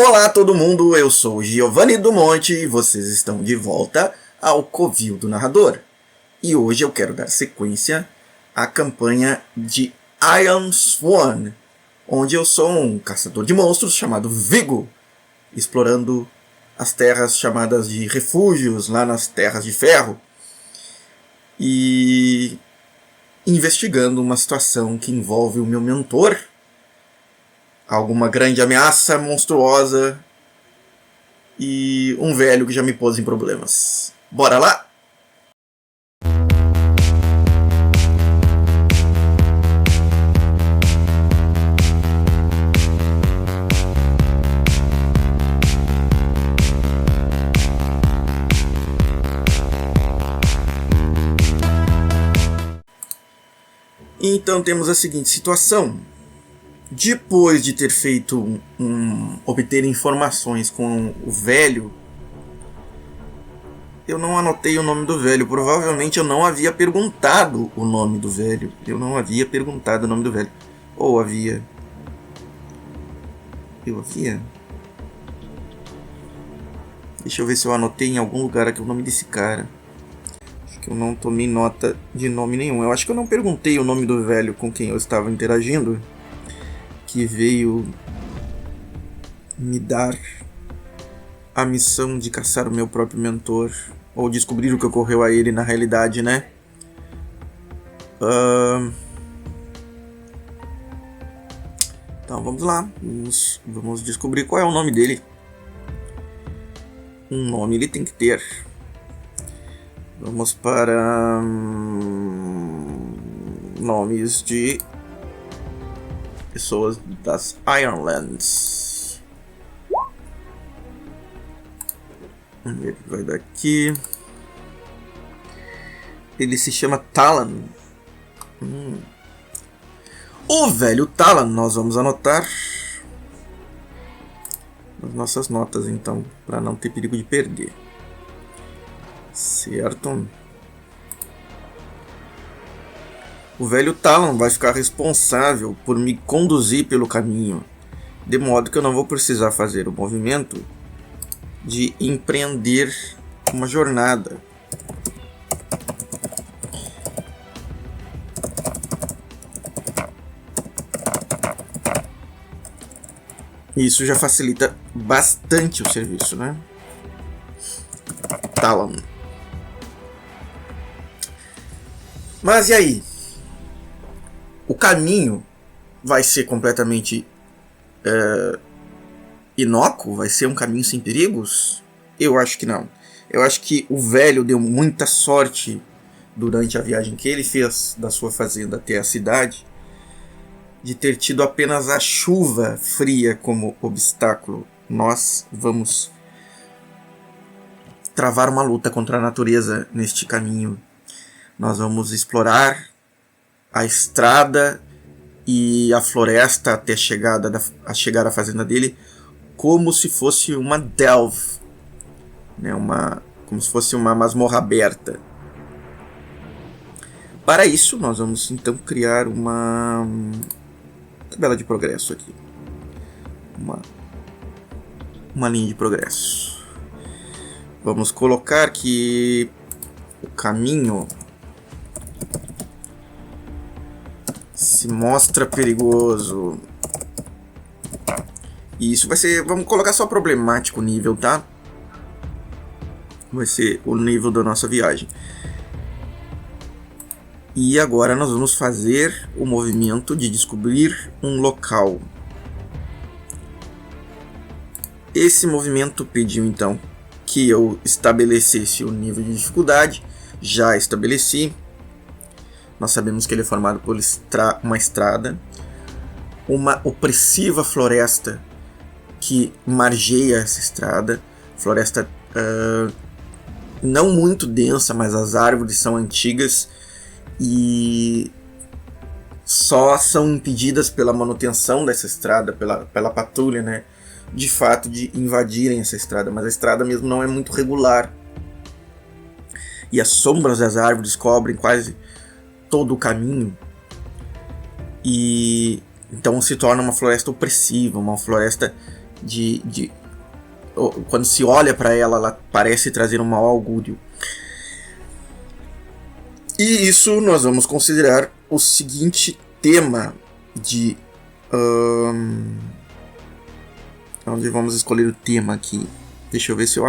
Olá todo mundo, eu sou o Giovanni do Monte e vocês estão de volta ao Covil do Narrador. E hoje eu quero dar sequência à campanha de Iron Sworn, onde eu sou um caçador de monstros chamado Vigo, explorando as terras chamadas de refúgios lá nas Terras de Ferro e investigando uma situação que envolve o meu mentor, alguma grande ameaça monstruosa e um velho que já me pôs em problemas. Bora lá? Então temos a seguinte situação. Depois de ter feito obter informações com o velho, eu não anotei o nome do velho. Provavelmente eu não havia perguntado o nome do velho. Ou havia? Eu havia? Deixa eu ver se eu anotei em algum lugar aqui o nome desse cara. Acho que eu não tomei nota de nome nenhum. Eu acho que eu não perguntei o nome do velho com quem eu estava interagindo, que veio me dar a missão de caçar o meu próprio mentor, ou descobrir o que ocorreu a ele na realidade, né? Então vamos lá, vamos descobrir qual é o nome dele. Um nome ele tem que ter. Vamos para nomes de pessoas das Ironlands. Vamos ver o que vai dar aqui. Ele se chama Talon. O velho Talon, nós vamos anotar nas nossas notas então, para não ter perigo de perder. Certo? O velho Talon vai ficar responsável por me conduzir pelo caminho, de modo que eu não vou precisar fazer o movimento de empreender uma jornada. Isso já facilita bastante o serviço, né? Talon. Mas e aí? O caminho vai ser completamente inócuo? Vai ser um caminho sem perigos? Eu acho que não. Eu acho que o velho deu muita sorte durante a viagem que ele fez da sua fazenda até a cidade, de ter tido apenas a chuva fria como obstáculo. Nós vamos travar uma luta contra a natureza neste caminho. Nós vamos explorar a estrada e a floresta até chegar à fazenda dele, como se fosse uma delve, né? Como se fosse uma masmorra aberta. Para isso, nós vamos então criar uma tabela de progresso aqui. Uma linha de progresso. Vamos colocar que o caminho se mostra perigoso. E isso vai ser... Vamos colocar só problemático nível, tá? Vai ser o nível da nossa viagem. E agora nós vamos fazer o movimento de descobrir um local. Esse movimento pediu então que eu estabelecesse o nível de dificuldade. Já estabeleci. Nós sabemos que ele é formado por uma estrada, uma opressiva floresta que margeia essa estrada. Floresta não muito densa, mas as árvores são antigas e só são impedidas pela manutenção dessa estrada, pela patrulha, né? De fato, de invadirem essa estrada, mas a estrada mesmo não é muito regular. E as sombras das árvores cobrem quase todo o caminho, e então se torna uma floresta opressiva, uma floresta quando se olha para ela, ela parece trazer um mau augúrio. E isso nós vamos considerar o seguinte tema de... onde vamos escolher o tema aqui? Deixa eu ver se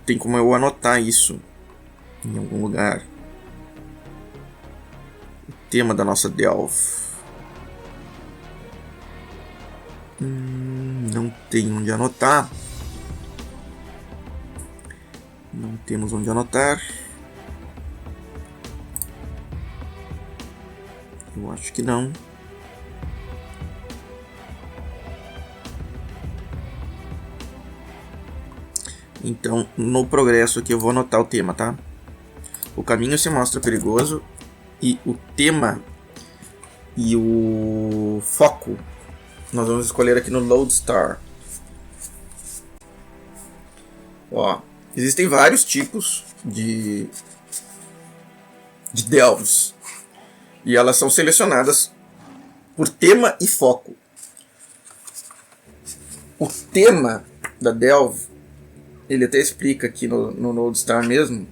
tem como eu anotar isso em algum lugar. O tema da nossa delve. Não tem onde anotar. Não temos onde anotar. Eu acho que não. Então, no progresso aqui eu vou anotar o tema, tá? O caminho se mostra perigoso e o tema e o foco nós vamos escolher aqui no Lodestar. Ó, existem vários tipos de delves e elas são selecionadas por tema e foco. O tema da delve, ele até explica aqui no Lodestar mesmo.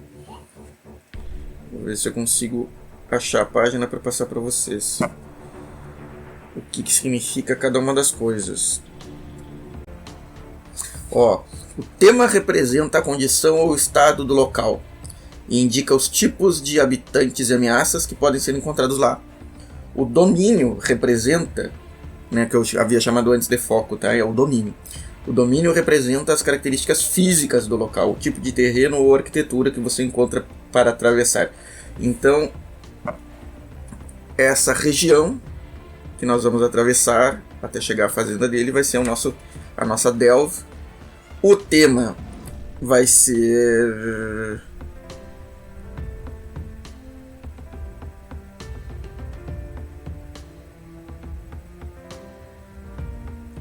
Vou ver se eu consigo achar a página para passar para vocês o que significa cada uma das coisas. Ó, o tema representa a condição ou estado do local e indica os tipos de habitantes e ameaças que podem ser encontrados lá. O domínio representa, né, que eu havia chamado antes de foco, tá? É o domínio. O domínio representa as características físicas do local, o tipo de terreno ou arquitetura que você encontra para atravessar. Então, essa região que nós vamos atravessar até chegar à fazenda dele vai ser a nossa delve. O tema vai ser...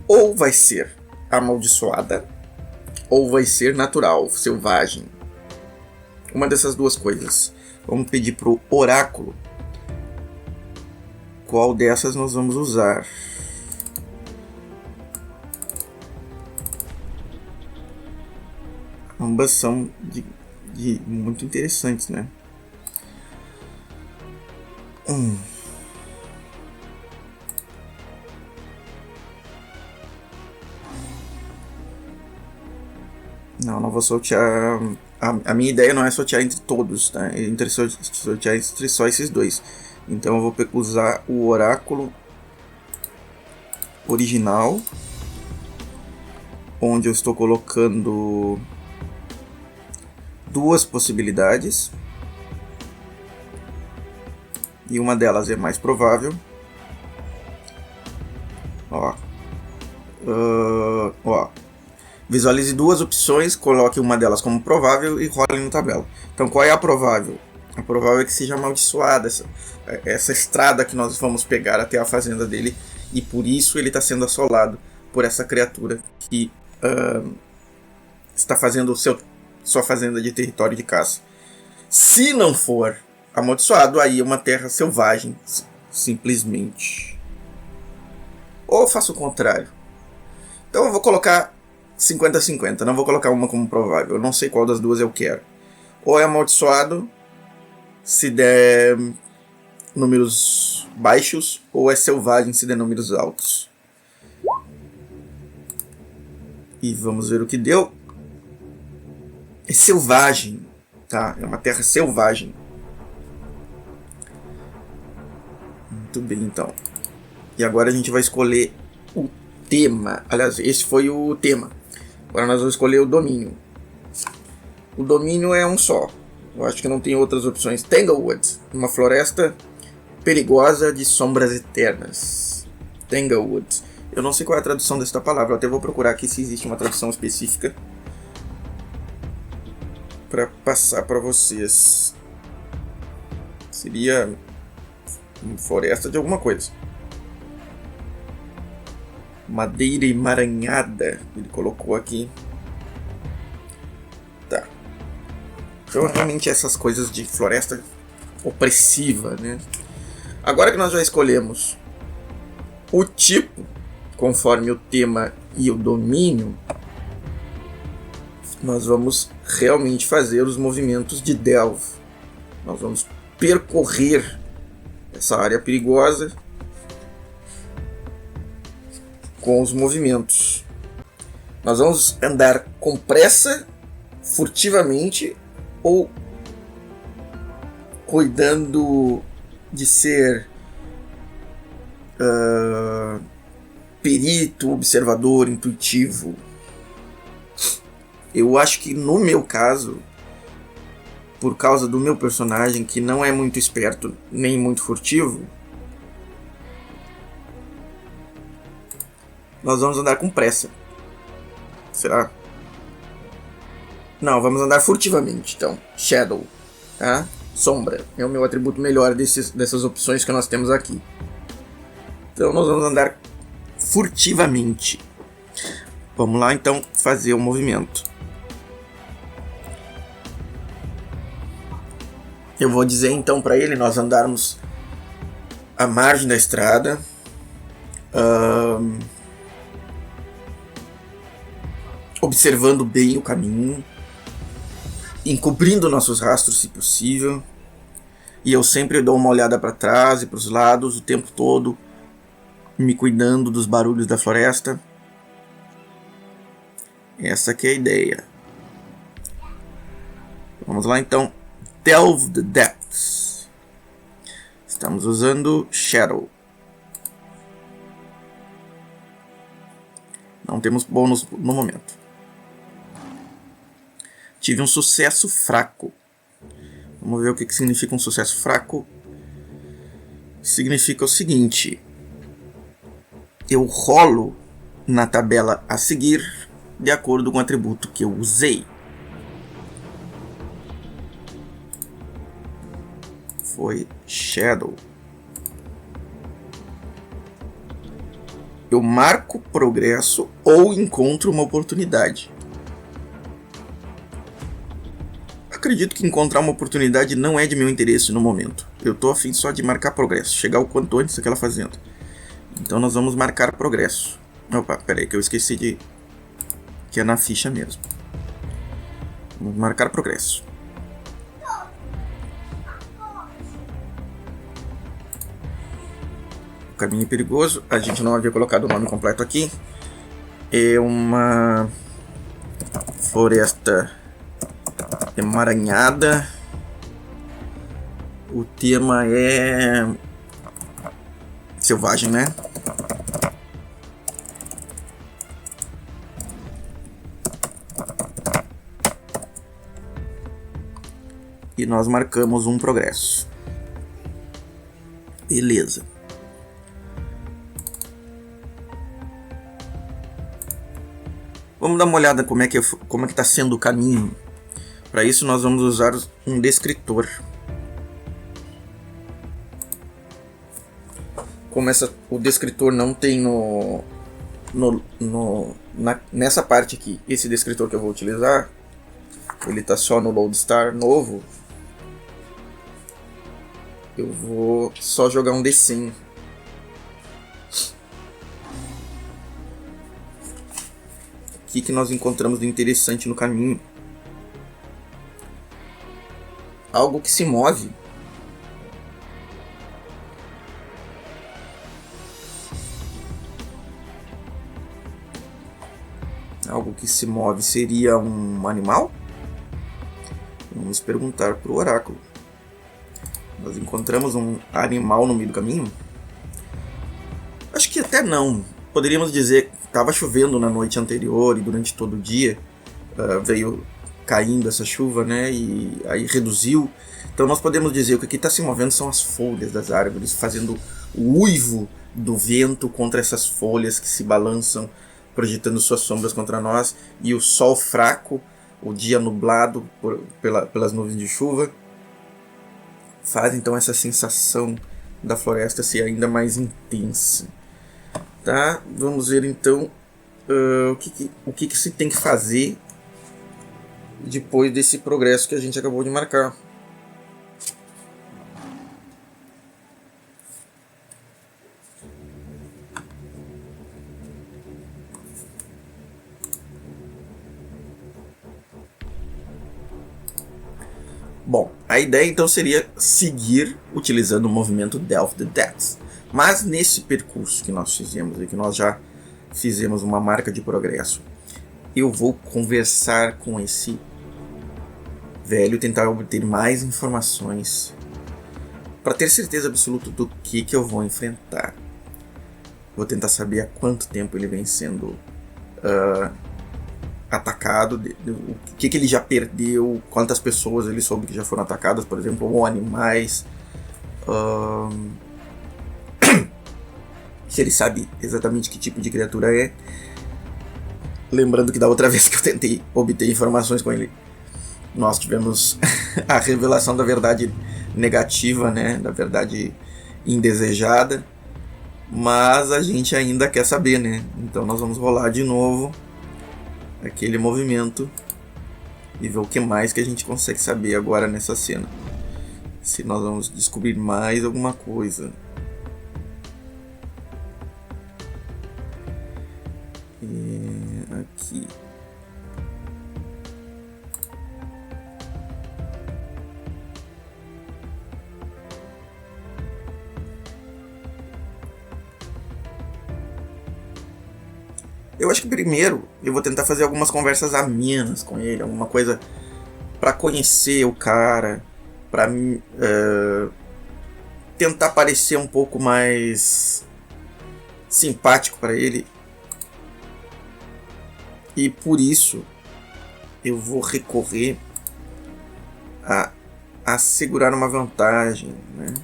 ou vai ser amaldiçoada, ou vai ser natural, selvagem. Uma dessas duas coisas. Vamos pedir para o oráculo qual dessas nós vamos usar. Ambas são de muito interessantes, né? Não vou sortear. A minha ideia não é sortear entre todos, tá? Sortear entre só esses dois. Então eu vou usar o oráculo original, onde eu estou colocando duas possibilidades. E uma delas é mais provável. Visualize duas opções, coloque uma delas como provável e role na tabela. Então, qual é a provável? A provável é que seja amaldiçoada essa estrada que nós vamos pegar até a fazenda dele, e por isso ele está sendo assolado por essa criatura que está fazendo sua fazenda de território de caça. Se não for amaldiçoado, aí é uma terra selvagem, simplesmente. Ou faço o contrário. Então eu vou colocar 50-50, não vou colocar uma como provável. Eu não sei qual das duas eu quero. Ou é amaldiçoado se der números baixos, ou é selvagem se der números altos. E vamos ver o que deu. É selvagem, tá? É uma terra selvagem. Muito bem, então. E agora a gente vai escolher o tema. Aliás, esse foi o tema. Agora nós vamos escolher o domínio. O domínio é um só. Eu acho que não tem outras opções. Tanglewood, uma floresta perigosa de sombras eternas. Tanglewood. Eu não sei qual é a tradução desta palavra. Eu até vou procurar aqui se existe uma tradução específica para passar para vocês. Seria floresta de alguma coisa. Madeira emaranhada, ele colocou aqui. Tá. Provavelmente essas coisas de floresta opressiva, né? Agora que nós já escolhemos o tipo, conforme o tema e o domínio, nós vamos realmente fazer os movimentos de delve. Nós vamos percorrer essa área perigosa com os movimentos. Nós vamos andar com pressa, furtivamente, ou cuidando de ser perito, observador, intuitivo. Eu acho que no meu caso, por causa do meu personagem, que não é muito esperto nem muito furtivo, nós vamos andar com pressa. Será? Não, vamos andar furtivamente, então. Shadow, tá? Sombra. É o meu atributo melhor dessas opções que nós temos aqui. Então nós vamos andar furtivamente. Vamos lá, então, fazer o movimento. Eu vou dizer, então, para ele nós andarmos à margem da estrada. Observando bem o caminho, encobrindo nossos rastros se possível, e eu sempre dou uma olhada para trás e para os lados o tempo todo, me cuidando dos barulhos da floresta. Essa que é a ideia. Vamos lá então. Delve the Depths. Estamos usando Shadow. Não temos bônus no momento. Tive um sucesso fraco. Vamos ver o que significa um sucesso fraco. Significa o seguinte: eu rolo na tabela a seguir de acordo com o atributo que eu usei. Foi Shadow. Eu marco progresso ou encontro uma oportunidade. Acredito que encontrar uma oportunidade não é de meu interesse no momento. Eu tô afim só de marcar progresso, chegar o quanto antes daquela fazenda. Então nós vamos marcar progresso. Opa, peraí que eu esqueci de... que é na ficha mesmo. Vamos marcar progresso. O caminho perigoso, a gente não havia colocado o nome completo aqui. É uma floresta emaranhada. O tema é selvagem, né? E nós marcamos um progresso. Beleza. Vamos dar uma olhada como é que está sendo o caminho. Para isso nós vamos usar um descritor. Como o descritor não tem nessa parte aqui, esse descritor que eu vou utilizar, ele está só no Lodestar novo. Eu vou só jogar um D100. O que nós encontramos de interessante no caminho? Algo que se move. Algo que se move seria um animal? Vamos perguntar para o oráculo. Nós encontramos um animal no meio do caminho? Acho que até não. Poderíamos dizer que estava chovendo na noite anterior e durante todo o dia veio caindo essa chuva, né? E aí reduziu. Então nós podemos dizer que o que está se movendo são as folhas das árvores, fazendo o uivo do vento contra essas folhas que se balançam, projetando suas sombras contra nós, e o sol fraco, o dia nublado pelas nuvens de chuva, faz então essa sensação da floresta ser ainda mais intensa. Tá? Vamos ver então o que se tem que fazer depois desse progresso que a gente acabou de marcar. A ideia então seria seguir utilizando o movimento Delve the Depths. Mas nesse percurso que nós fizemos e que nós já fizemos uma marca de progresso, eu vou conversar com esse velho, tentar obter mais informações para ter certeza absoluta do que eu vou enfrentar. Vou tentar saber há quanto tempo ele vem sendo atacado, o que ele já perdeu, quantas pessoas ele soube que já foram atacadas, por exemplo, ou animais. Se ele sabe exatamente que tipo de criatura é. Lembrando que da outra vez que eu tentei obter informações com ele, nós tivemos a revelação da verdade negativa, né? Da verdade indesejada. Mas a gente ainda quer saber, né? Então nós vamos rolar de novo aquele movimento e ver o que mais que a gente consegue saber agora nessa cena. Se nós vamos descobrir mais alguma coisa. Aqui. Eu acho que primeiro eu vou tentar fazer algumas conversas amenas com ele, alguma coisa pra conhecer o cara, pra tentar parecer um pouco mais simpático pra ele. E por isso eu vou recorrer a segurar uma vantagem, né?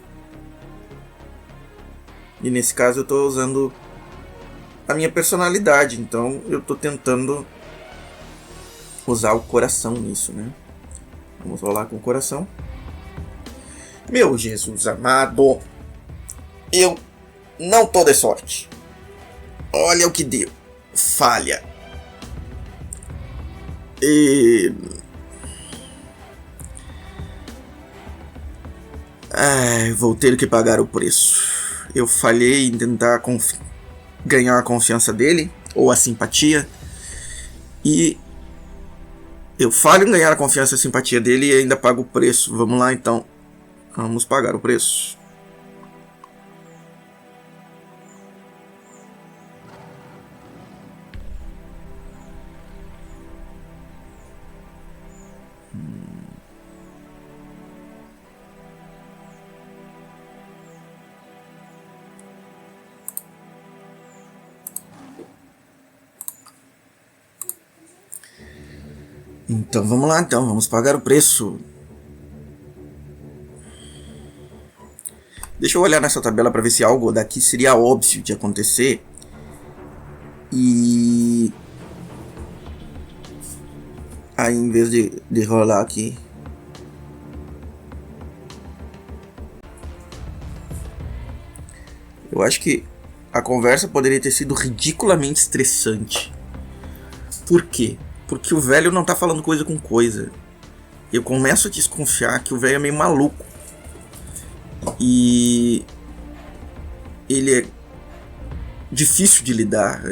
E nesse caso eu estou usando a minha personalidade, então eu estou tentando usar o coração nisso, né? Vamos rolar com o coração. Meu Jesus amado, eu não tô de sorte. Olha o que deu. Falha. Vou ter que pagar o preço. Eu falhei em tentar ganhar a confiança dele, ou a simpatia, e eu falho em ganhar a confiança e a simpatia dele e ainda pago o preço. Vamos lá então, vamos pagar o preço. Então vamos lá, então vamos pagar o preço. Deixa eu olhar nessa tabela para ver se algo daqui seria óbvio de acontecer. E aí, em vez de rolar aqui, eu acho que a conversa poderia ter sido ridiculamente estressante. Por quê? Porque o velho não tá falando coisa com coisa. Eu começo a desconfiar que o velho é meio maluco. E ele é difícil de lidar.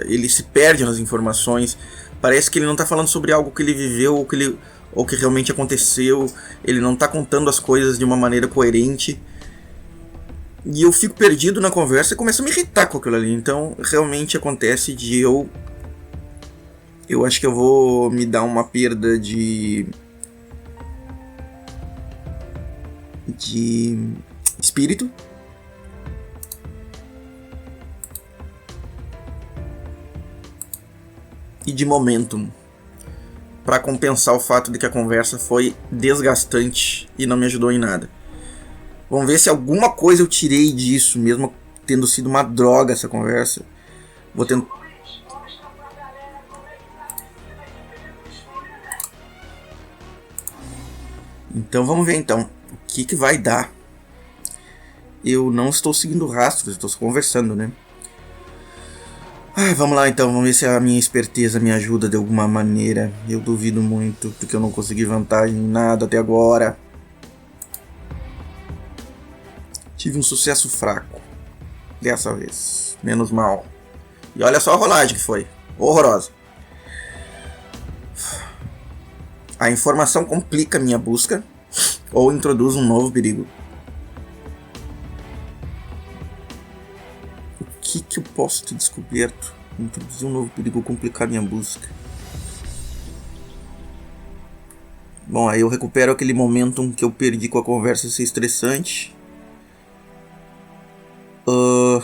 Ele se perde nas informações. Parece que ele não tá falando sobre algo que ele viveu ou que realmente aconteceu. Ele não tá contando as coisas de uma maneira coerente. E eu fico perdido na conversa e começo a me irritar com aquilo ali. Então realmente acontece de eu acho que eu vou me dar uma perda de espírito. E de momentum. Para compensar o fato de que a conversa foi desgastante e não me ajudou em nada. Vamos ver se alguma coisa eu tirei disso, mesmo tendo sido uma droga essa conversa. Vou tentar. Então vamos ver então o que vai dar. Eu não estou seguindo rastros, estou conversando, né? Vamos lá então, vamos ver se a minha esperteza me ajuda de alguma maneira. Eu duvido muito, porque eu não consegui vantagem em nada até agora. Tive um sucesso fraco dessa vez, menos mal. E olha só a rolagem que foi, horrorosa. A informação complica a minha busca. ou introduz um novo perigo. O que eu posso ter descoberto? Introduzir um novo perigo ou complicar minha busca. Bom, aí eu recupero aquele momentum que eu perdi com a conversa ser estressante. O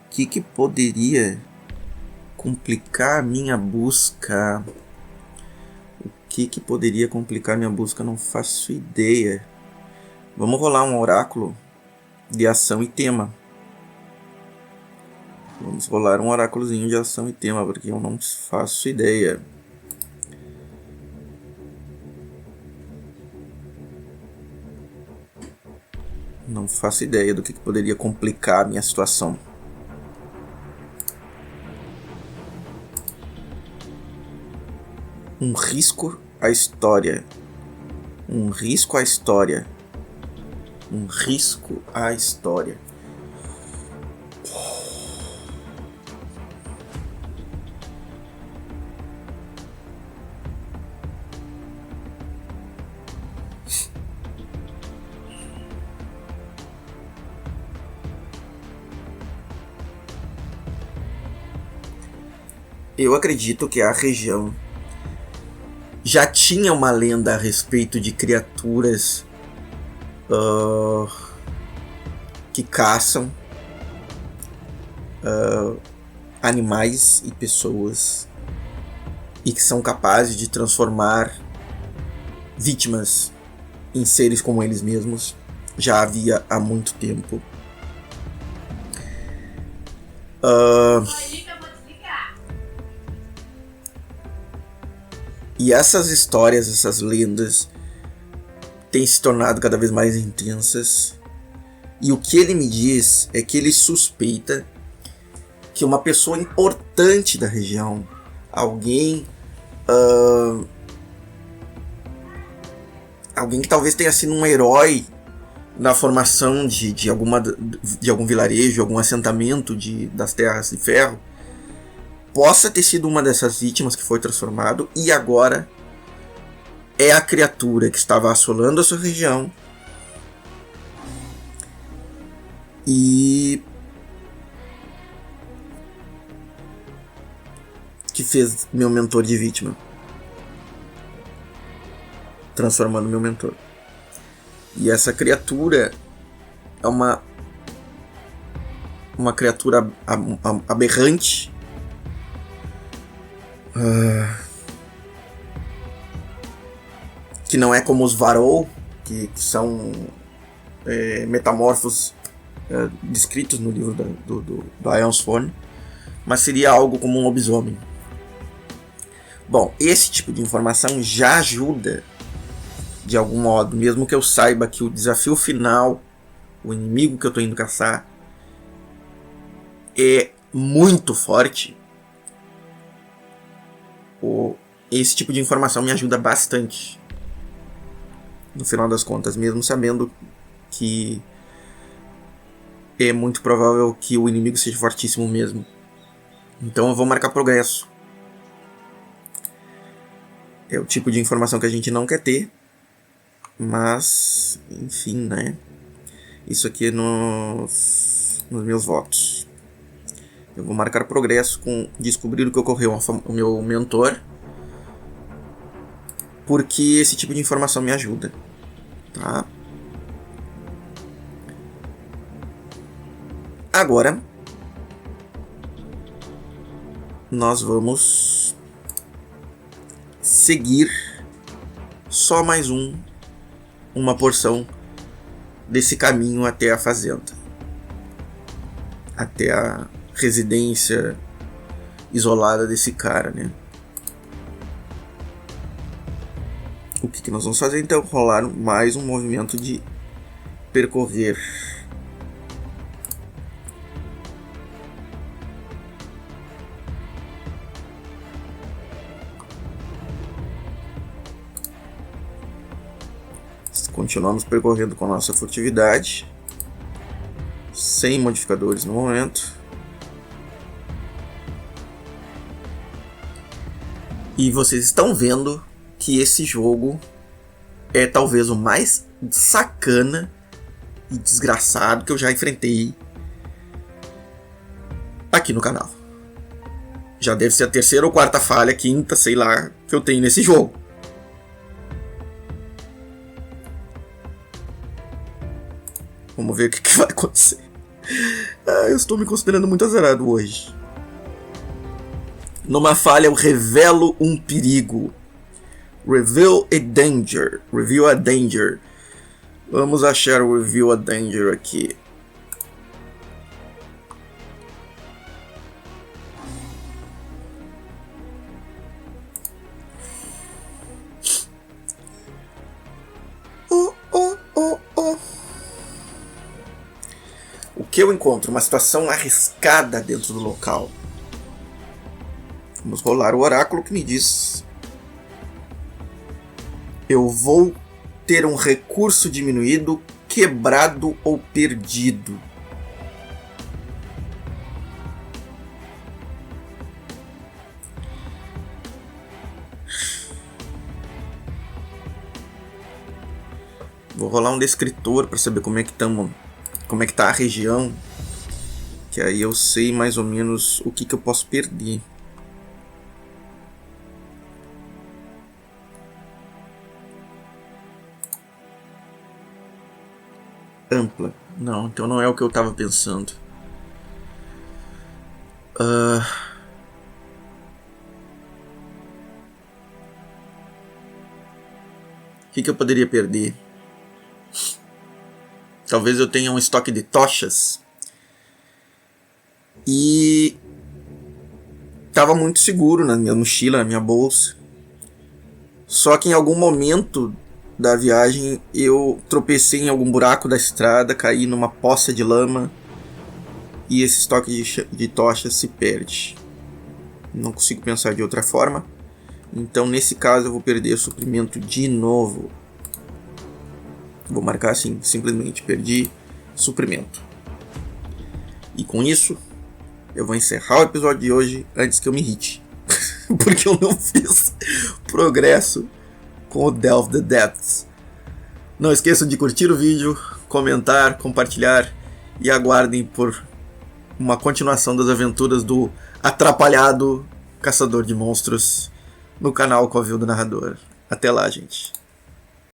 que poderia complicar a minha busca? O que poderia complicar minha busca? Não faço ideia. Vamos rolar um oráculo de ação e tema. Vamos rolar um oráculozinho de ação e tema, porque eu não faço ideia. Não faço ideia do que poderia complicar a minha situação. Um risco à história. Um risco à história. Um risco à história. Eu acredito que a região já tinha uma lenda a respeito de criaturas que caçam animais e pessoas e que são capazes de transformar vítimas em seres como eles mesmos. Já havia há muito tempo. E essas histórias, essas lendas têm se tornado cada vez mais intensas. E o que ele me diz é que ele suspeita que uma pessoa importante da região, alguém que talvez tenha sido um herói na formação de algum vilarejo, de algum assentamento das Terras de Ferro, possa ter sido uma dessas vítimas que foi transformado e agora é a criatura que estava assolando a sua região e que fez meu mentor de vítima, transformando meu mentor. E essa criatura é uma criatura aberrante, que não é como os Varol, que são metamorfos descritos no livro do Aeon's Forne, mas seria algo como um lobisomem. Bom, esse tipo de informação já ajuda de algum modo, mesmo que eu saiba que o desafio final, o inimigo que eu estou indo caçar, é muito forte. Esse tipo de informação me ajuda bastante, no final das contas, mesmo sabendo que é muito provável que o inimigo seja fortíssimo mesmo. Então eu vou marcar progresso. É o tipo de informação que a gente não quer ter, mas enfim, né? Isso aqui é nos meus votos. Eu vou marcar progresso com descobrir o que ocorreu ao meu mentor, porque esse tipo de informação me ajuda, tá? Agora nós vamos seguir só mais uma porção desse caminho até a fazenda, até a residência isolada desse cara, né? O que nós vamos fazer então? Rolar mais um movimento de percorrer. Continuamos percorrendo com a nossa furtividade, sem modificadores no momento. E vocês estão vendo que esse jogo é talvez o mais sacana e desgraçado que eu já enfrentei aqui no canal. Já deve ser a terceira ou quarta falha, quinta, sei lá, que eu tenho nesse jogo. Vamos ver o que vai acontecer. Eu estou me considerando muito azarado hoje. Numa falha eu revelo um perigo. Reveal a danger. Reveal a danger. Vamos achar o Reveal a danger aqui. O que eu encontro? Uma situação arriscada dentro do local. Vamos rolar o oráculo que me diz: eu vou ter um recurso diminuído, quebrado ou perdido. Vou rolar um descritor para saber como é que tá a região, que aí eu sei mais ou menos o que eu posso perder. Ampla. Não, então não é o que eu estava pensando. O que eu poderia perder? Talvez eu tenha um estoque de tochas. E estava muito seguro na minha mochila, na minha bolsa. Só que em algum momento da viagem eu tropecei em algum buraco da estrada, caí numa poça de lama e esse estoque de tochas se perde. Não consigo pensar de outra forma. Então nesse caso eu vou perder o suprimento de novo. Vou marcar assim, simplesmente perdi suprimento. E com isso eu vou encerrar o episódio de hoje antes que eu me irrite. Porque eu não fiz progresso com o Delve the Depths. Não esqueçam de curtir o vídeo, comentar, compartilhar e aguardem por uma continuação das aventuras do atrapalhado caçador de monstros no canal Covil do Narrador. Até lá, gente.